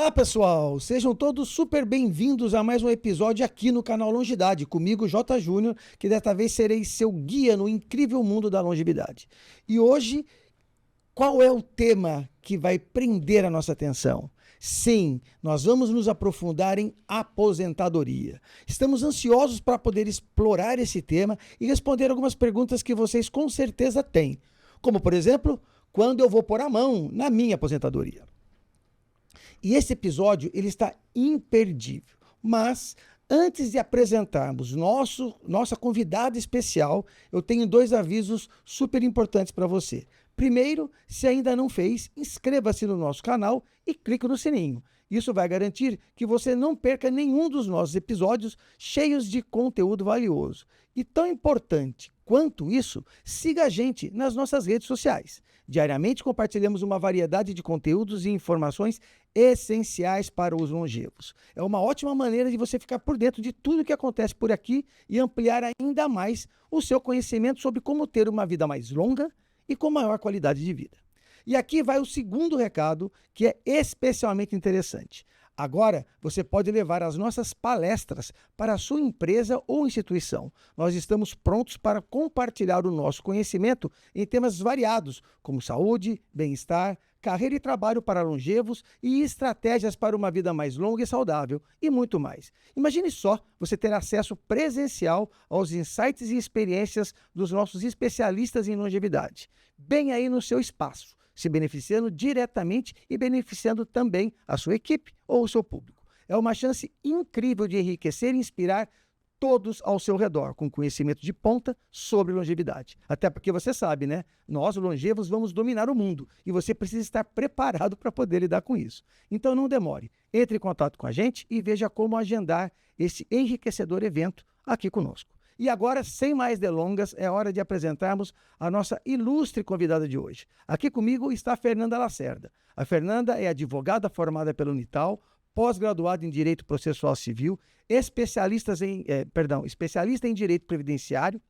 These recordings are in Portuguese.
Olá, pessoal! Sejam todos super bem-vindos a mais um episódio aqui no canal Longidade, comigo, J. Júnior, que desta vez serei seu guia no incrível mundo da longevidade. E hoje, qual é o tema que vai prender a nossa atenção? Sim, nós vamos nos aprofundar em aposentadoria. Estamos ansiosos para poder explorar esse tema e responder algumas perguntas que vocês com certeza têm. Como, por exemplo, quando eu vou pôr a mão na minha aposentadoria? E esse episódio ele está imperdível. Mas antes de apresentarmos nossa convidada especial, eu tenho dois avisos super importantes para você. Primeiro, se ainda não fez, inscreva-se no nosso canal e clique no sininho. Isso vai garantir que você não perca nenhum dos nossos episódios cheios de conteúdo valioso. E tão importante quanto isso, siga a gente nas nossas redes sociais. Diariamente compartilhamos uma variedade de conteúdos e informações essenciais para os longevos. É uma ótima maneira de você ficar por dentro de tudo o que acontece por aqui e ampliar ainda mais o seu conhecimento sobre como ter uma vida mais longa e com maior qualidade de vida. E aqui vai o segundo recado, que é especialmente interessante. Agora, você pode levar as nossas palestras para a sua empresa ou instituição. Nós estamos prontos para compartilhar o nosso conhecimento em temas variados, como saúde, bem-estar, carreira e trabalho para longevos e estratégias para uma vida mais longa e saudável, e muito mais. Imagine só você ter acesso presencial aos insights e experiências dos nossos especialistas em longevidade, bem aí no seu espaço, se beneficiando diretamente e beneficiando também a sua equipe ou o seu público. É uma chance incrível de enriquecer e inspirar todos ao seu redor, com conhecimento de ponta sobre longevidade. Até porque você sabe, né? Nós, longevos, vamos dominar o mundo e você precisa estar preparado para poder lidar com isso. Então não demore, entre em contato com a gente e veja como agendar esse enriquecedor evento aqui conosco. E agora, sem mais delongas, é hora de apresentarmos a nossa ilustre convidada de hoje. Aqui comigo está a Fernanda Lacerda. A Fernanda é advogada formada pela Unital, pós-graduada em Direito Processual Civil, especialista em Direito Previdenciário,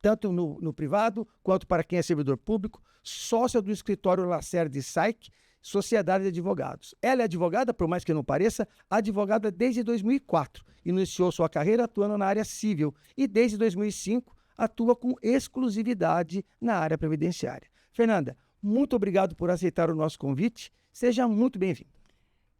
tanto no privado quanto para quem é servidor público, sócia do escritório Lacerda Saic, Sociedade de Advogados. Ela é advogada, por mais que não pareça, advogada desde 2004. Iniciou sua carreira atuando na área civil e desde 2005 atua com exclusividade na área previdenciária. Fernanda, muito obrigado por aceitar o nosso convite. Seja muito bem-vinda.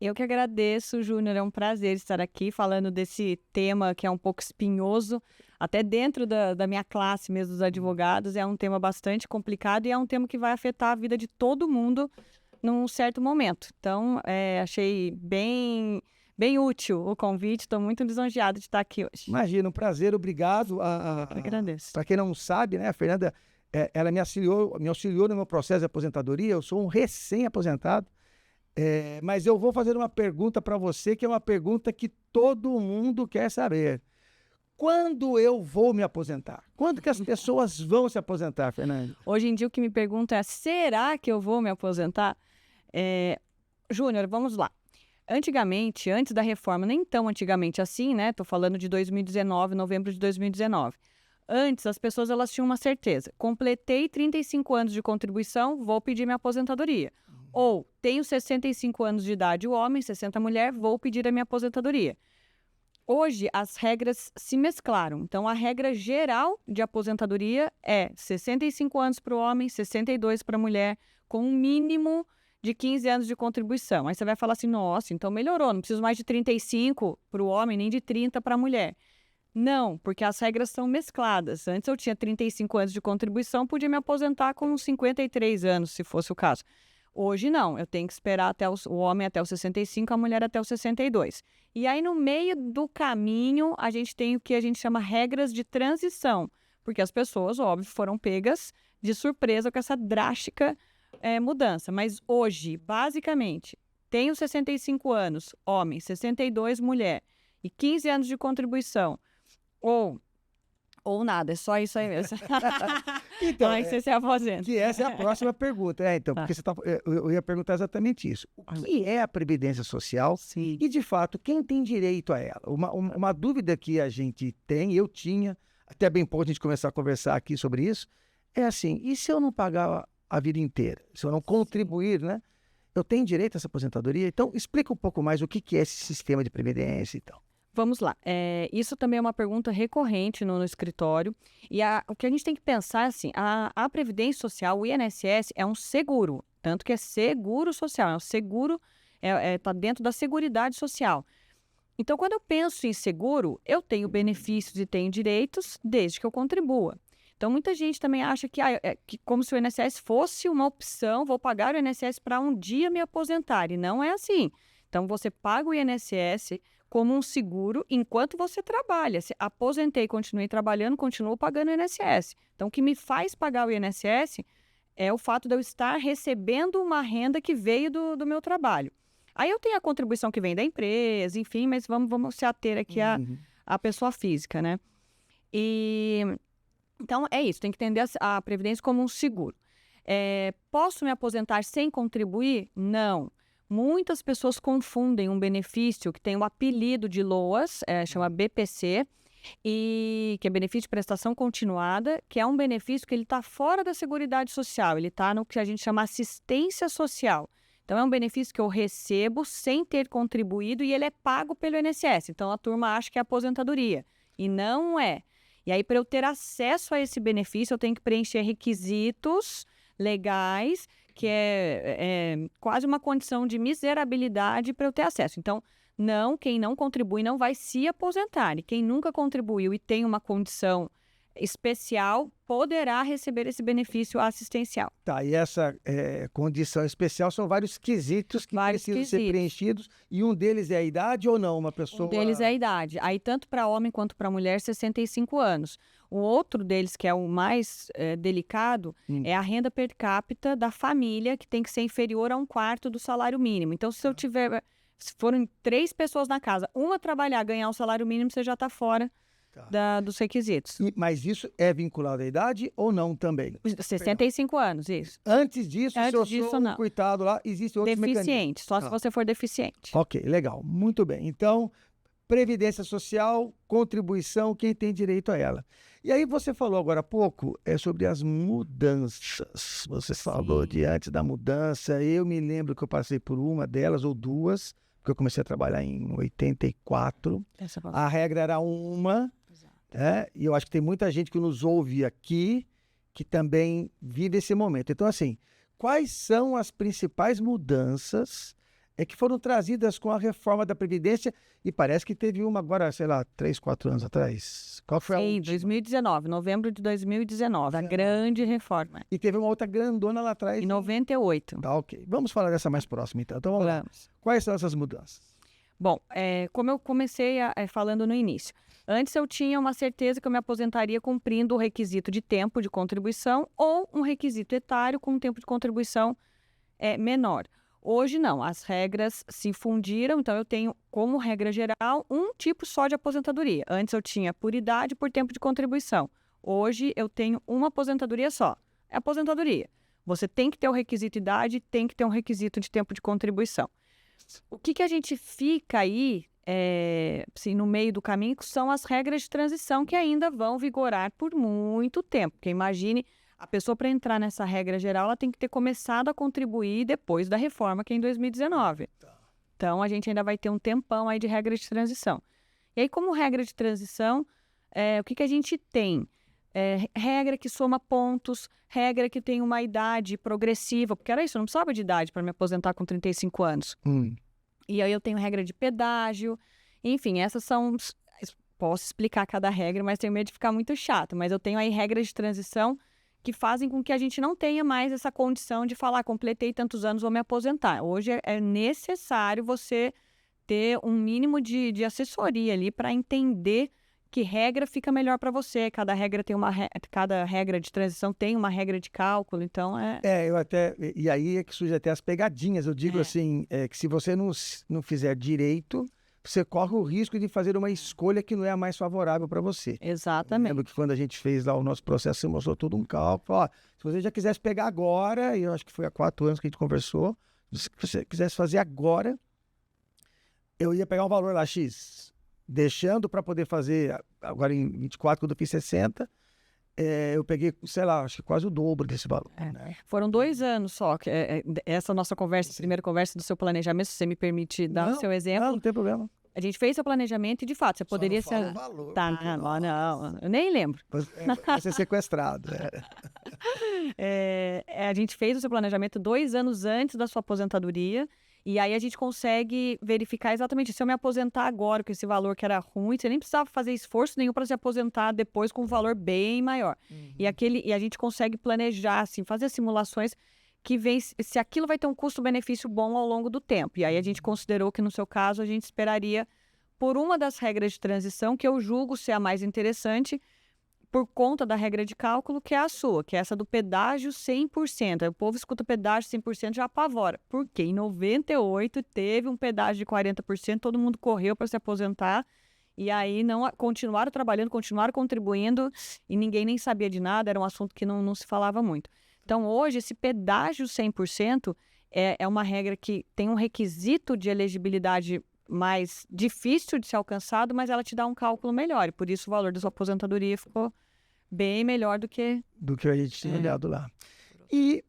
Eu que agradeço, Júnior. É um prazer estar aqui falando desse tema que é um pouco espinhoso, até dentro da minha classe mesmo dos advogados. É um tema bastante complicado e é um tema que vai afetar a vida de todo mundo num certo momento. Então, achei bem útil o convite. Estou muito lisonjeada de estar aqui hoje. Imagina, um prazer, obrigado. Agradeço. Para quem não sabe, né, a Fernanda, ela me auxiliou no meu processo de aposentadoria. Eu sou um recém-aposentado. Mas eu vou fazer uma pergunta para você, que é uma pergunta que todo mundo quer saber. Quando eu vou me aposentar? Quando que as pessoas vão se aposentar, Fernanda? Hoje em dia o que me perguntam é, será que eu vou me aposentar? Júnior, vamos lá. Antigamente, antes da reforma, nem tão antigamente assim, né? Estou falando de 2019, novembro de 2019. Antes, as pessoas elas tinham uma certeza. Completei 35 anos de contribuição, vou pedir minha aposentadoria. Ou, tenho 65 anos de idade, o homem, 60 a mulher, vou pedir a minha aposentadoria. Hoje, as regras se mesclaram. Então, a regra geral de aposentadoria é 65 anos para o homem, 62 para a mulher, com um mínimo de 15 anos de contribuição. Aí você vai falar assim, nossa, então melhorou, não preciso mais de 35 para o homem, nem de 30 para a mulher. Não, porque as regras são mescladas. Antes eu tinha 35 anos de contribuição, podia me aposentar com 53 anos, se fosse o caso. Hoje não, eu tenho que esperar até o homem até os 65, a mulher até os 62. E aí no meio do caminho a gente tem o que a gente chama regras de transição, porque as pessoas, óbvio, foram pegas de surpresa com essa drástica mudança. Mas hoje, basicamente, tenho 65 anos, homem, 62, mulher, e 15 anos de contribuição, ou nada, é só isso aí mesmo. Então, aí você se aposenta. Que essa é a próxima pergunta. Porque eu ia perguntar exatamente isso. O que é a Previdência Social? Sim. E, de fato, quem tem direito a ela? Uma dúvida que a gente tem, eu tinha, até bem pouco a gente começar a conversar aqui sobre isso, é assim, e se eu não pagar a vida inteira? Se eu não contribuir, né? eu tenho direito a essa aposentadoria? Então, explica um pouco mais o que é esse sistema de previdência e tal. Vamos lá. Isso também é uma pergunta recorrente no escritório. E o que a gente tem que pensar é assim, a Previdência Social, o INSS, é um seguro. Tanto que é seguro social, é um seguro, está dentro da Seguridade Social. Então, quando eu penso em seguro, eu tenho benefícios e tenho direitos desde que eu contribua. Então, muita gente também acha que como se o INSS fosse uma opção, vou pagar o INSS para um dia me aposentar. E não é assim. Então, você paga o INSS como um seguro enquanto você trabalha. Se aposentei, continuei trabalhando, continuo pagando o INSS. Então, o que me faz pagar o INSS é o fato de eu estar recebendo uma renda que veio do meu trabalho. Aí eu tenho a contribuição que vem da empresa, enfim, mas vamos se ater aqui à pessoa física, né? Então, é isso, tem que entender a Previdência como um seguro. Posso me aposentar sem contribuir? Não. Muitas pessoas confundem um benefício que tem o apelido de LOAS, chama BPC, que é benefício de prestação continuada, que é um benefício que ele está fora da Seguridade Social, ele está no que a gente chama assistência social. Então, é um benefício que eu recebo sem ter contribuído e ele é pago pelo INSS. Então, a turma acha que é aposentadoria e não é. E aí, para eu ter acesso a esse benefício, eu tenho que preencher requisitos legais, que é quase uma condição de miserabilidade para eu ter acesso. Então, quem não contribui não vai se aposentar. E quem nunca contribuiu e tem uma condição especial poderá receber esse benefício assistencial. Tá, e essa condição especial são vários quesitos que precisam ser preenchidos, e um deles é a idade ou não? Uma pessoa... Um deles é a idade. Aí, tanto para homem quanto para mulher, 65 anos. O outro deles, que é o mais delicado, é a renda per capita da família, que tem que ser inferior a 1/4 do salário mínimo. Então, se forem 3 pessoas na casa, uma trabalhar, ganhar o salário mínimo, você já está fora dos requisitos. Mas isso é vinculado à idade ou não também? 65 anos, isso. Antes disso, se eu sou um coitado lá, existe outro mecanismo. Deficiente, só se você for deficiente. Ok, legal, muito bem. Então, Previdência Social, contribuição, quem tem direito a ela. E aí você falou agora há pouco sobre as mudanças. Você falou de antes da mudança. Eu me lembro que eu passei por uma delas ou duas, porque eu comecei a trabalhar em 84. A regra era uma, e eu acho que tem muita gente que nos ouve aqui que também vive esse momento. Então, assim, quais são as principais mudanças que foram trazidas com a reforma da Previdência? E parece que teve uma agora, sei lá, 3, 4 anos atrás. Qual foi a última? 2019, novembro de 2019, a grande reforma. E teve uma outra grandona lá atrás. Em 98. Tá, ok. Vamos falar dessa mais próxima, então. Então, vamos lá. Quais são essas mudanças? Bom, como eu comecei falando no início, antes eu tinha uma certeza que eu me aposentaria cumprindo o requisito de tempo de contribuição ou um requisito etário com um tempo de contribuição menor. Hoje não, as regras se fundiram, então eu tenho como regra geral um tipo só de aposentadoria. Antes eu tinha por idade e por tempo de contribuição. Hoje eu tenho uma aposentadoria só. É aposentadoria. Você tem que ter o requisito idade, tem que ter um requisito de tempo de contribuição. O que a gente fica aí, assim, no meio do caminho, são as regras de transição que ainda vão vigorar por muito tempo. Porque imagine, a pessoa para entrar nessa regra geral, ela tem que ter começado a contribuir depois da reforma, que é em 2019. Então, a gente ainda vai ter um tempão aí de regra de transição. E aí, como regra de transição, o que a gente tem? Regra que soma pontos, regra que tem uma idade progressiva, porque era isso, eu não precisava de idade para me aposentar com 35 anos. E aí eu tenho regra de pedágio, enfim, essas são... Posso explicar cada regra, mas tenho medo de ficar muito chato. Mas eu tenho aí regras de transição que fazem com que a gente não tenha mais essa condição de falar, completei tantos anos, vou me aposentar. Hoje é necessário você ter um mínimo de assessoria ali para entender que regra fica melhor para você. Cada regra de transição tem uma regra de cálculo, então eu até... E aí é que surge até as pegadinhas. Eu digo assim, que se você não fizer direito, você corre o risco de fazer uma escolha que não é a mais favorável para você. Exatamente. Eu lembro que quando a gente fez lá o nosso processo, você mostrou todo um cálculo. Ó, se você já quisesse pegar agora, e eu acho que foi há 4 anos que a gente conversou, se você quisesse fazer agora, eu ia pegar um valor lá X, deixando para poder fazer agora em 24, quando eu fiz 60, eu peguei, sei lá, acho que quase o dobro desse valor. É. Né? Foram 2 anos só. Essa nossa conversa, primeira conversa do seu planejamento, se você me permite dar o seu exemplo. Não tem problema. A gente fez seu planejamento e, de fato, você poderia Só não ser... fala o valor. Tá, porque, não, eu nem lembro. vai ser sequestrado. A gente fez o seu planejamento 2 anos antes da sua aposentadoria, e aí a gente consegue verificar exatamente, se eu me aposentar agora com esse valor que era ruim, você nem precisava fazer esforço nenhum para se aposentar depois com um valor bem maior. E a gente consegue planejar, assim, fazer simulações que vêm se aquilo vai ter um custo-benefício bom ao longo do tempo. E aí a gente considerou que, no seu caso, a gente esperaria por uma das regras de transição, que eu julgo ser a mais interessante, por conta da regra de cálculo, que é a sua, que é essa do pedágio 100%. Aí o povo escuta pedágio 100% já apavora. Porque em 98 teve um pedágio de 40%, todo mundo correu para se aposentar, e aí continuaram trabalhando, continuaram contribuindo, e ninguém nem sabia de nada, era um assunto que não se falava muito. Então, hoje, esse pedágio 100% é uma regra que tem um requisito de elegibilidade mais difícil de ser alcançado, mas ela te dá um cálculo melhor. E por isso o valor da sua aposentadoria ficou bem melhor do que a gente tinha olhado lá. E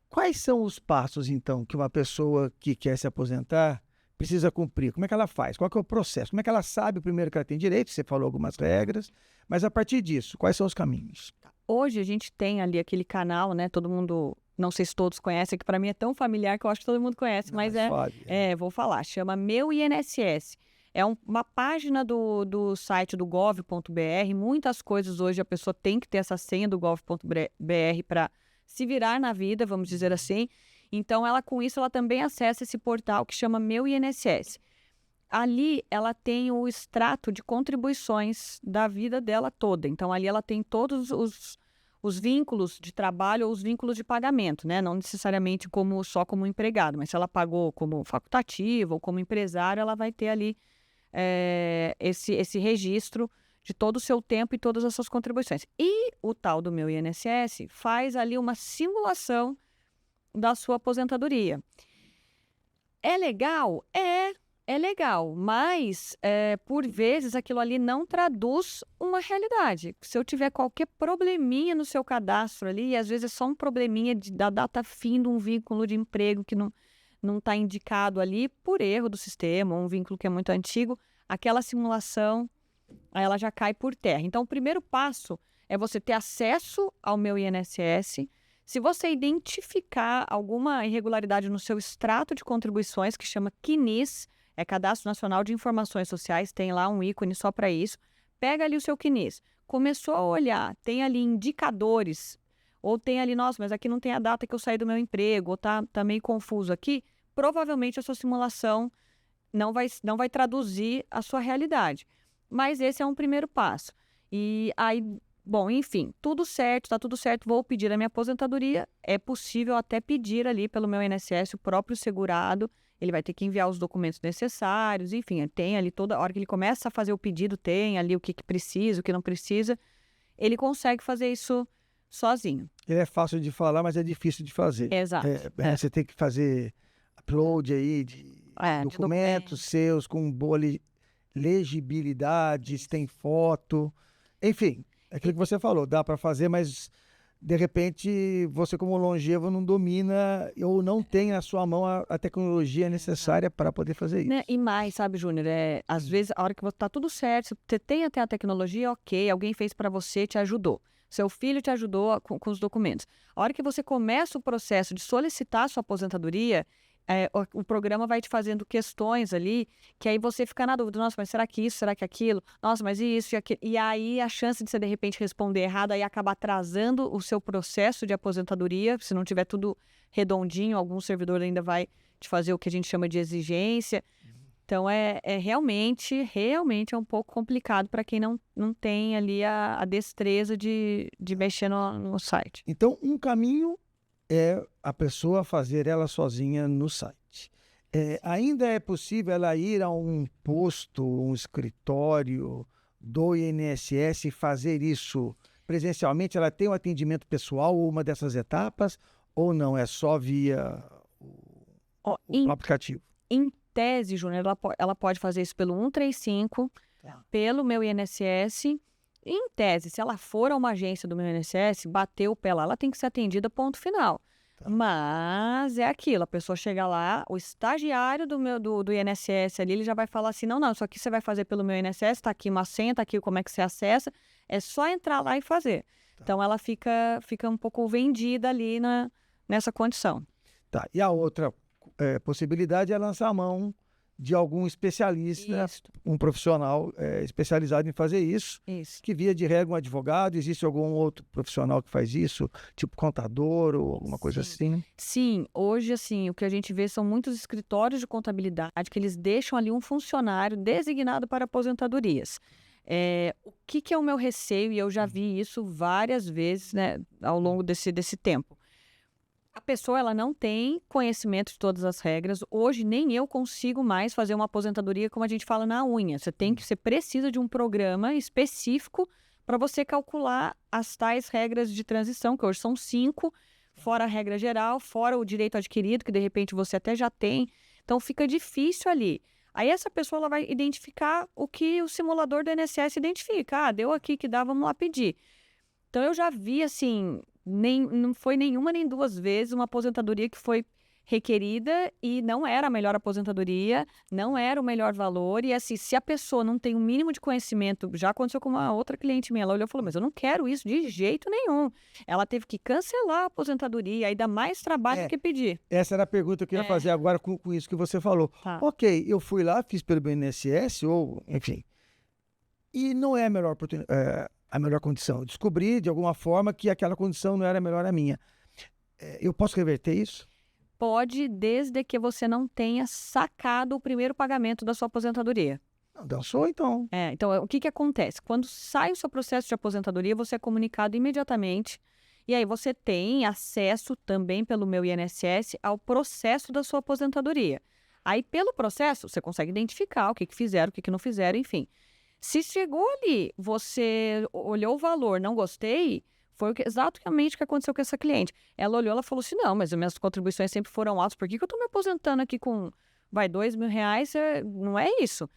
quais são os passos, então, que uma pessoa que quer se aposentar precisa cumprir? Como é que ela faz? Qual que é o processo? Como é que ela sabe primeiro que ela tem direito? Você falou algumas regras, mas a partir disso, quais são os caminhos? Hoje a gente tem ali aquele canal, né? Todo mundo, não sei se todos conhecem, que para mim é tão familiar que eu acho que todo mundo conhece, mas vou falar, chama Meu INSS. É uma página do site do gov.br. Muitas coisas hoje a pessoa tem que ter essa senha do gov.br para se virar na vida, vamos dizer assim. Então, com isso, ela também acessa esse portal que chama Meu INSS. Ali, ela tem o extrato de contribuições da vida dela toda. Então, ali ela tem todos os vínculos de trabalho ou os vínculos de pagamento, né? Não necessariamente só como empregado, mas se ela pagou como facultativo ou como empresário, ela vai ter ali esse registro de todo o seu tempo e todas as suas contribuições. E o tal do Meu INSS faz ali uma simulação da sua aposentadoria. É legal? É legal, mas por vezes aquilo ali não traduz uma realidade. Se eu tiver qualquer probleminha no seu cadastro ali, e às vezes é só um probleminha da data fim de um vínculo de emprego que não está indicado ali por erro do sistema, ou um vínculo que é muito antigo, aquela simulação ela já cai por terra. Então, o primeiro passo é você ter acesso ao Meu INSS. Se você identificar alguma irregularidade no seu extrato de contribuições, que chama CNIS, é Cadastro Nacional de Informações Sociais, tem lá um ícone só para isso, pega ali o seu CNIS, começou a olhar, tem ali indicadores, ou tem ali, nossa, mas aqui não tem a data que eu saí do meu emprego, ou tá meio confuso aqui, provavelmente a sua simulação não vai traduzir a sua realidade. Mas esse é um primeiro passo. E aí, bom, enfim, tudo certo, está tudo certo, vou pedir a minha aposentadoria. É possível até pedir ali pelo Meu INSS, o próprio segurado, ele vai ter que enviar os documentos necessários, enfim, tem ali toda a hora que ele começa a fazer o pedido, tem ali o que precisa, o que não precisa, ele consegue fazer isso sozinho. Ele é fácil de falar, mas é difícil de fazer. Exato. Você tem que fazer upload aí de documentos seus com boa legibilidade, se tem foto, enfim, aquilo que você falou, dá para fazer, mas de repente você como longevo não domina ou não tem na sua mão a tecnologia necessária para poder fazer isso. Né? E mais, sabe, Júnior, às vezes a hora que está tudo certo, você tem até a tecnologia, ok, alguém fez para você, te ajudou. Seu filho te ajudou com os documentos. A hora que você começa o processo de solicitar a sua aposentadoria, o programa vai te fazendo questões ali, que aí você fica na dúvida, nossa, mas será que isso, será que aquilo? Nossa, mas isso e aquilo? E aí a chance de você, de repente, responder errado, aí acaba atrasando o seu processo de aposentadoria, se não tiver tudo redondinho, algum servidor ainda vai te fazer o que a gente chama de exigência. Então, realmente é um pouco complicado para quem não tem ali a destreza de mexer no site. Então, um caminho é a pessoa fazer ela sozinha no site. Ainda é possível ela ir a um posto, um escritório do INSS e fazer isso presencialmente? Ela tem um atendimento pessoal ou uma dessas etapas? Ou não? É só via o aplicativo? Em tese, Júnior, ela pode fazer isso pelo 135, pelo Meu INSS Em tese, se ela for a uma agência do meu INSS, bater o pé lá, ela tem que ser atendida, ponto final. Mas é aquilo, a pessoa chega lá, o estagiário do INSS ali, ele já vai falar assim, não, isso aqui você vai fazer pelo meu INSS, tá aqui uma senha, tá aqui como é que você acessa, é só entrar lá e fazer. Então, ela fica um pouco vendida ali nessa condição. Tá. E a outra possibilidade é lançar a mão de algum especialista, Isso. um profissional especializado em fazer isso, que via de regra um advogado. Existe algum outro profissional que faz isso, tipo contador ou alguma coisa assim? Sim, hoje, assim, o que a gente vê são muitos escritórios de contabilidade que eles deixam ali um funcionário designado para aposentadorias. O que é o meu receio, e eu já vi isso várias vezes, né, ao longo desse tempo. A pessoa, ela não tem conhecimento de todas as regras. Hoje, nem eu consigo mais fazer uma aposentadoria, como a gente fala, na unha. Você precisa de um programa específico para você calcular as tais regras de transição, que hoje são 5, fora a regra geral, fora o direito adquirido, que de repente você até já tem. Então, fica difícil ali. Aí, essa pessoa ela vai identificar o que o simulador do INSS identifica. Deu aqui que dá, vamos lá pedir. Então, eu já vi, assim, não foi nenhuma nem duas vezes uma aposentadoria que foi requerida e não era a melhor aposentadoria, não era o melhor valor. E, assim, se a pessoa não tem o mínimo de conhecimento, já aconteceu com uma outra cliente minha, ela olhou e falou, mas eu não quero isso de jeito nenhum. Ela teve que cancelar a aposentadoria, aí dá mais trabalho do que pedir. Essa era a pergunta que eu ia fazer agora com isso que você falou. Tá. Ok, eu fui lá, fiz pelo INSS, ou enfim, e não é a melhor a melhor condição. Eu descobri, de alguma forma, que aquela condição não era melhor a minha. Eu posso reverter isso? Pode, desde que você não tenha sacado o primeiro pagamento da sua aposentadoria. Não, dançou, então. Então, o que acontece? Quando sai o seu processo de aposentadoria, você é comunicado imediatamente. E aí você tem acesso também pelo meu INSS ao processo da sua aposentadoria. Aí, pelo processo, você consegue identificar o que fizeram, o que não fizeram, enfim. Se chegou ali, você olhou o valor, não gostei, foi exatamente o que aconteceu com essa cliente. Ela olhou, ela falou assim, não, mas as minhas contribuições sempre foram altas, por que eu estou me aposentando aqui com, R$2.000? Não é isso.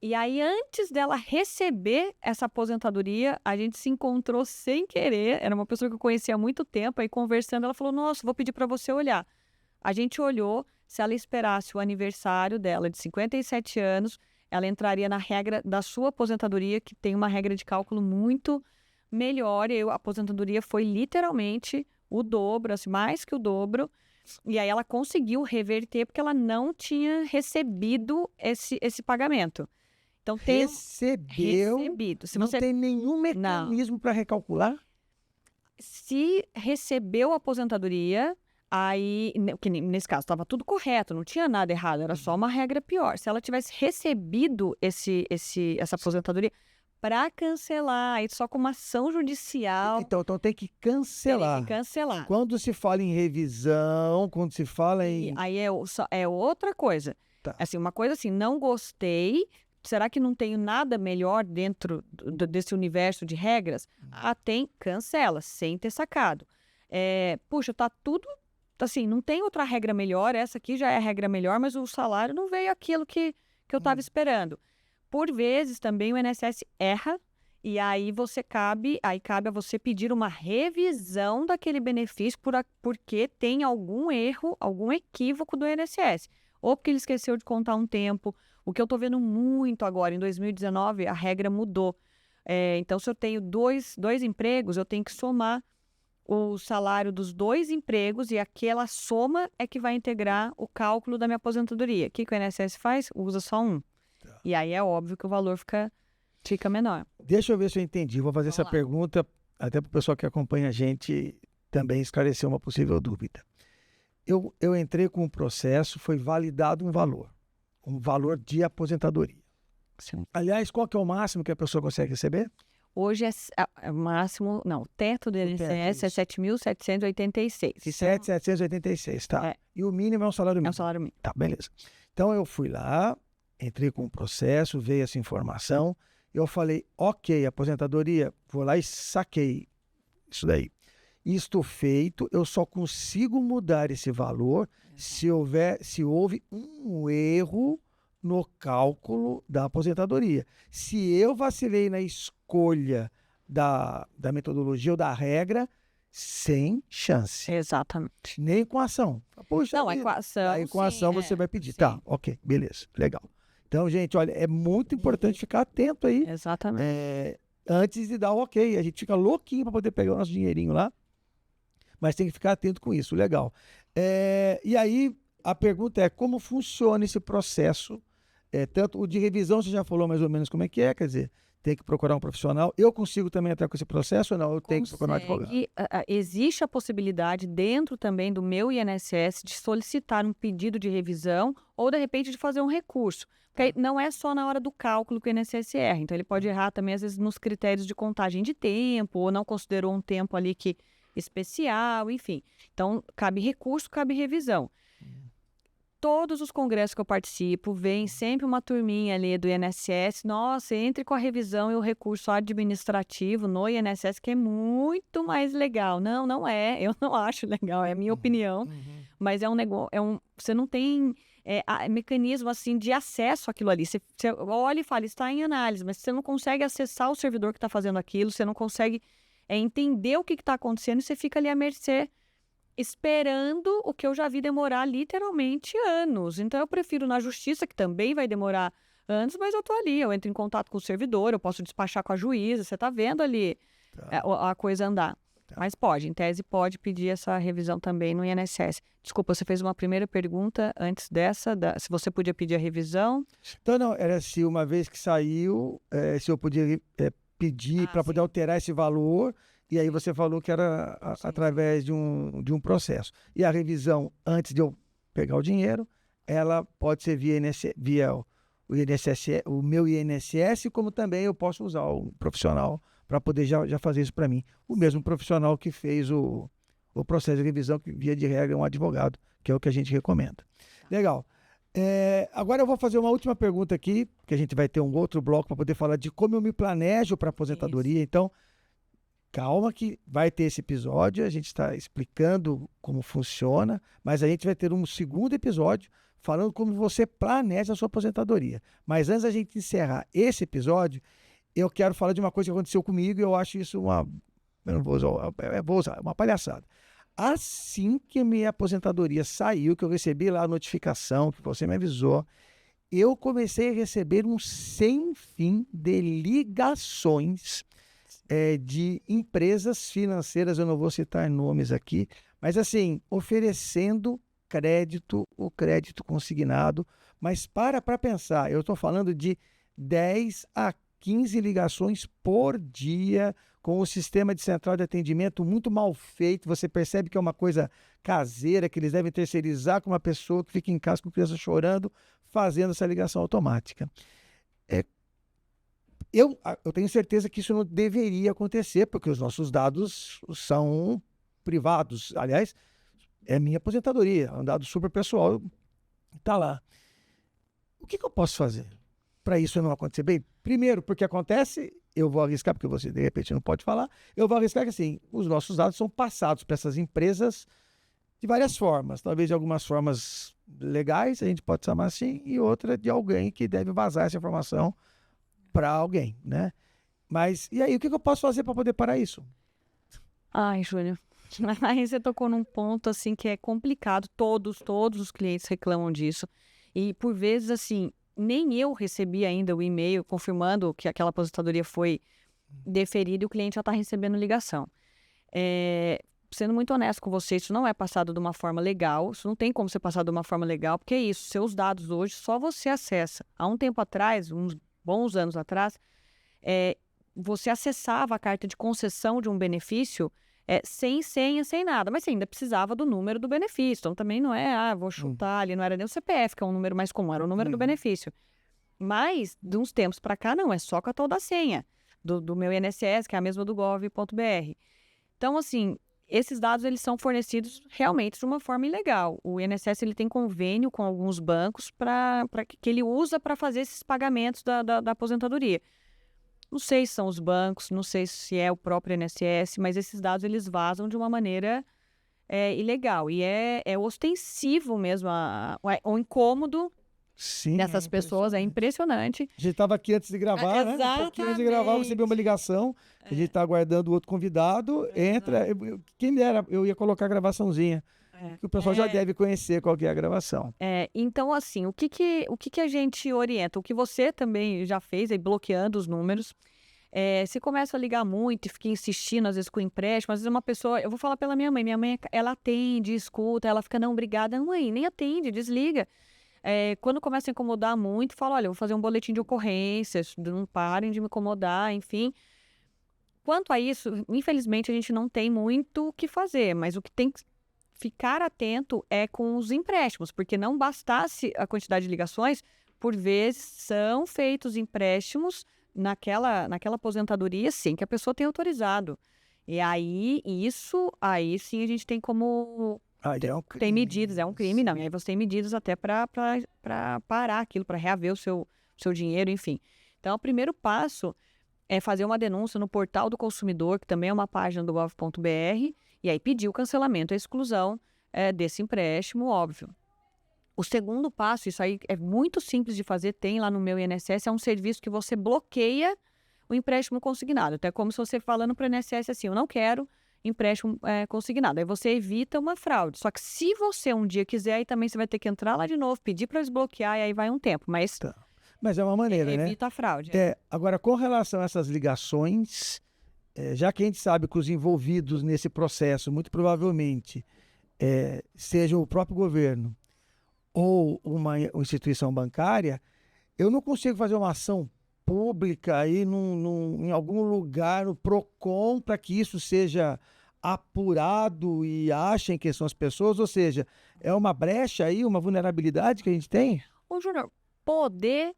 E aí, antes dela receber essa aposentadoria, a gente se encontrou sem querer, era uma pessoa que eu conhecia há muito tempo, aí conversando, ela falou, nossa, vou pedir para você olhar. A gente olhou, se ela esperasse o aniversário dela de 57 anos, ela entraria na regra da sua aposentadoria, que tem uma regra de cálculo muito melhor. E a aposentadoria foi literalmente o dobro, assim, mais que o dobro. E aí ela conseguiu reverter porque ela não tinha recebido esse pagamento. Então recebido. Se não tem nenhum mecanismo para recalcular? Se recebeu a aposentadoria, aí, que nesse caso, estava tudo correto, não tinha nada errado, era só uma regra pior. Se ela tivesse recebido essa aposentadoria, para cancelar, aí só com uma ação judicial. Então tem que cancelar. Tem que cancelar. Quando se fala em revisão, quando se fala em... Aí é outra coisa. Tá. Assim, uma coisa assim, não gostei, será que não tenho nada melhor dentro desse universo de regras? Tem, cancela, sem ter sacado. Puxa, tá tudo... Assim, não tem outra regra melhor, essa aqui já é a regra melhor, mas o salário não veio aquilo que eu estava esperando. Por vezes, também o INSS erra, e aí cabe a você pedir uma revisão daquele benefício porque tem algum erro, algum equívoco do INSS. Ou porque ele esqueceu de contar um tempo. O que eu estou vendo muito agora, em 2019, a regra mudou. Então, se eu tenho dois empregos, eu tenho que somar o salário dos 2 empregos e aquela soma é que vai integrar o cálculo da minha aposentadoria. O que o INSS faz? Usa só um. Tá. E aí é óbvio que o valor fica menor. Deixa eu ver se eu entendi. Vou fazer essa pergunta até para o pessoal que acompanha a gente também esclarecer uma possível dúvida. Eu entrei com um processo, foi validado um valor de aposentadoria. Sim. Aliás, qual que é o máximo que a pessoa consegue receber? Hoje é o máximo, não, o teto do INSS é 7.786. 7.786, tá. E o mínimo é um salário mínimo? É um salário mínimo. Tá, beleza. Então eu fui lá, entrei com o processo, veio essa informação, eu falei, ok, aposentadoria, vou lá e saquei isso daí. Isto feito, eu só consigo mudar esse valor se houve um erro no cálculo da aposentadoria. Se eu vacilei na escolha da metodologia ou da regra, sem chance. Exatamente. Nem com ação. Puxa Não, a vida. equação, Aí com ação você vai pedir. sim. Tá, ok, beleza, legal. Então, gente, olha, é muito importante ficar atento aí Exatamente. antes de dar o ok. A gente fica louquinho para poder pegar o nosso dinheirinho lá, mas tem que ficar atento com isso, legal. E aí, a pergunta é como funciona esse processo? Tanto o de revisão, você já falou mais ou menos como é, quer dizer, tem que procurar um profissional. Eu consigo também entrar com esse processo ou não? Eu tenho que procurar um advogado? Existe a possibilidade, dentro também do meu INSS, de solicitar um pedido de revisão ou, de repente, de fazer um recurso. Porque aí não é só na hora do cálculo que o INSS erra. Então, ele pode errar também, às vezes, nos critérios de contagem de tempo, ou não considerou um tempo ali especial, enfim. Então, cabe recurso, cabe revisão. Todos os congressos que eu participo, vem sempre uma turminha ali do INSS. Nossa, entre com a revisão e o recurso administrativo no INSS, que é muito mais legal. Não, não é. Eu não acho legal, é a minha opinião. Mas é um negócio, você não tem mecanismo assim de acesso àquilo ali. Você olha e fala, está em análise, mas você não consegue acessar o servidor que está fazendo aquilo, você não consegue entender o que está acontecendo e você fica ali à mercê, esperando o que eu já vi demorar literalmente anos. Então, eu prefiro na justiça, que também vai demorar anos, mas eu tô ali, eu entro em contato com o servidor, eu posso despachar com a juíza, você tá vendo ali a coisa andar. Tá. Mas em tese pode pedir essa revisão também no INSS. Desculpa, você fez uma primeira pergunta antes dessa, se você podia pedir a revisão? Então, não, era se uma vez que saiu, se eu podia pedir para poder alterar esse valor. E aí você falou que era através de um processo. E a revisão, antes de eu pegar o dinheiro, ela pode ser via o INSS, o meu INSS, como também eu posso usar o profissional para poder já fazer isso para mim. O mesmo profissional que fez o processo de revisão, que via de regra é um advogado, que é o que a gente recomenda. Legal. Agora eu vou fazer uma última pergunta aqui, que a gente vai ter um outro bloco para poder falar de como eu me planejo para a aposentadoria. Isso. Então, calma que vai ter esse episódio, a gente está explicando como funciona, mas a gente vai ter um segundo episódio falando como você planeja a sua aposentadoria. Mas antes da gente encerrar esse episódio, eu quero falar de uma coisa que aconteceu comigo e eu acho isso vou usar uma palhaçada. Assim que a minha aposentadoria saiu, que eu recebi lá a notificação, que você me avisou, eu comecei a receber um sem fim de ligações de empresas financeiras, eu não vou citar nomes aqui, mas assim, oferecendo crédito, o crédito consignado, mas para pensar, eu estou falando de 10 a 15 ligações por dia, com o sistema de central de atendimento muito mal feito, você percebe que é uma coisa caseira, que eles devem terceirizar com uma pessoa que fica em casa com criança chorando, fazendo essa ligação automática. Eu tenho certeza que isso não deveria acontecer, porque os nossos dados são privados. Aliás, é minha aposentadoria, é um dado super pessoal, está lá. O que eu posso fazer para isso não acontecer? Bem, primeiro, porque acontece, eu vou arriscar, porque você de repente não pode falar, eu vou arriscar que assim, os nossos dados são passados para essas empresas de várias formas, talvez de algumas formas legais, a gente pode chamar assim, e outra de alguém que deve vazar essa informação para alguém, né? Mas, e aí, o que eu posso fazer para poder parar isso? Ai, Júnior, aí você tocou num ponto, assim, que é complicado. Todos os clientes reclamam disso. E, por vezes, assim, nem eu recebi ainda o e-mail confirmando que aquela aposentadoria foi deferida e o cliente já está recebendo ligação. Sendo muito honesto com você, isso não é passado de uma forma legal, isso não tem como ser passado de uma forma legal, porque é isso, seus dados hoje só você acessa. Há um tempo atrás, uns bons anos atrás, você acessava a carta de concessão de um benefício sem senha, sem nada, mas você ainda precisava do número do benefício. Então também não é, vou chutar ali, não era nem o CPF, que é um número mais comum, era o número do benefício. Mas, de uns tempos para cá, não, é só com a tal da senha do meu INSS, que é a mesma do gov.br. Então, assim, esses dados eles são fornecidos realmente de uma forma ilegal. O INSS ele tem convênio com alguns bancos que ele usa para fazer esses pagamentos da aposentadoria. Não sei se são os bancos, não sei se é o próprio INSS, mas esses dados eles vazam de uma maneira ilegal. E é ostensivo mesmo, o incômodo Sim, dessas pessoas. É impressionante. A gente estava aqui antes de gravar, né? Um pouquinho antes de gravar, eu recebi uma ligação. A gente está aguardando o outro convidado. Entra. Quem me dera, eu ia colocar a gravaçãozinha. Que o pessoal já deve conhecer qual que é a gravação. Então, assim, o que a gente orienta? O que você também já fez, aí, bloqueando os números. Se começa a ligar muito e fica insistindo, às vezes, com empréstimo, às vezes uma pessoa... Eu vou falar pela minha mãe, ela atende, escuta, ela fica, não, obrigada. Não, mãe, nem atende, desliga. Quando começa a incomodar muito, fala, olha, eu vou fazer um boletim de ocorrências, não parem de me incomodar, enfim. Quanto a isso, infelizmente, a gente não tem muito o que fazer, mas o que tem que ficar atento é com os empréstimos, porque não bastasse a quantidade de ligações, por vezes são feitos empréstimos naquela aposentadoria sem que a pessoa tenha autorizado. E aí, aí sim a gente tem como... é um crime. Tem medidas, é um crime, não. E aí você tem medidas até para parar aquilo, para reaver o seu dinheiro, enfim. Então, o primeiro passo é fazer uma denúncia no Portal do Consumidor, que também é uma página do gov.br, e aí pedir o cancelamento, a exclusão desse empréstimo, óbvio. O segundo passo, isso aí é muito simples de fazer, tem lá no meu INSS, é um serviço que você bloqueia o empréstimo consignado. Então, é como se você falando para o INSS assim, eu não quero empréstimo consignado. Aí você evita uma fraude. Só que se você um dia quiser, aí também você vai ter que entrar lá de novo, pedir para desbloquear, e aí vai um tempo. Mas, mas é uma maneira, né? Evita a fraude. Agora, com relação a essas ligações, já que a gente sabe que os envolvidos nesse processo, muito provavelmente, seja o próprio governo ou uma instituição bancária, eu não consigo fazer uma ação pública aí em algum lugar, no PROCON, para que isso seja apurado e achem que são as pessoas, ou seja, é uma brecha aí, uma vulnerabilidade que a gente tem? Ô, Júnior, pode.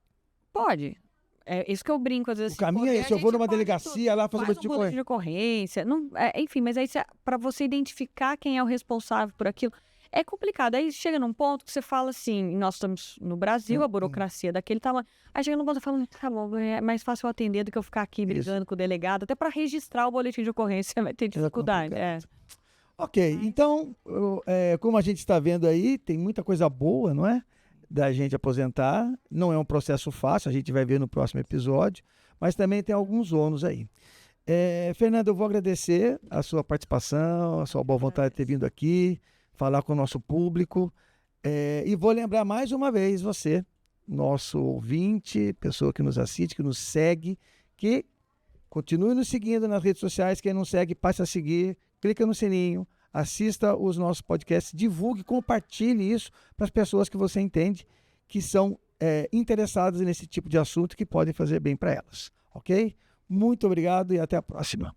É isso que eu brinco às vezes. O caminho é esse, eu vou numa delegacia lá fazer um boletim de ocorrência. Não, enfim, mas aí para você identificar quem é o responsável por aquilo, é complicado. Aí chega num ponto que você fala assim, nós estamos no Brasil, a burocracia daquele tamanho. Aí chega num ponto e fala, tá bom, é mais fácil eu atender do que eu ficar aqui brigando com o delegado. Até para registrar o boletim de ocorrência vai ter dificuldade. Ok, então, como a gente está vendo aí, tem muita coisa boa, não é? Da gente aposentar. Não é um processo fácil, a gente vai ver no próximo episódio, mas também tem alguns ônus aí. Fernando, eu vou agradecer a sua participação, a sua boa vontade de ter vindo aqui, falar com o nosso público, e vou lembrar mais uma vez você, nosso ouvinte, pessoa que nos assiste, que nos segue, que continue nos seguindo nas redes sociais. Quem não segue, passe a seguir, clica no sininho, assista os nossos podcasts, divulgue, compartilhe isso para as pessoas que você entende que são interessadas nesse tipo de assunto, que podem fazer bem para elas, ok? Muito obrigado e até a próxima.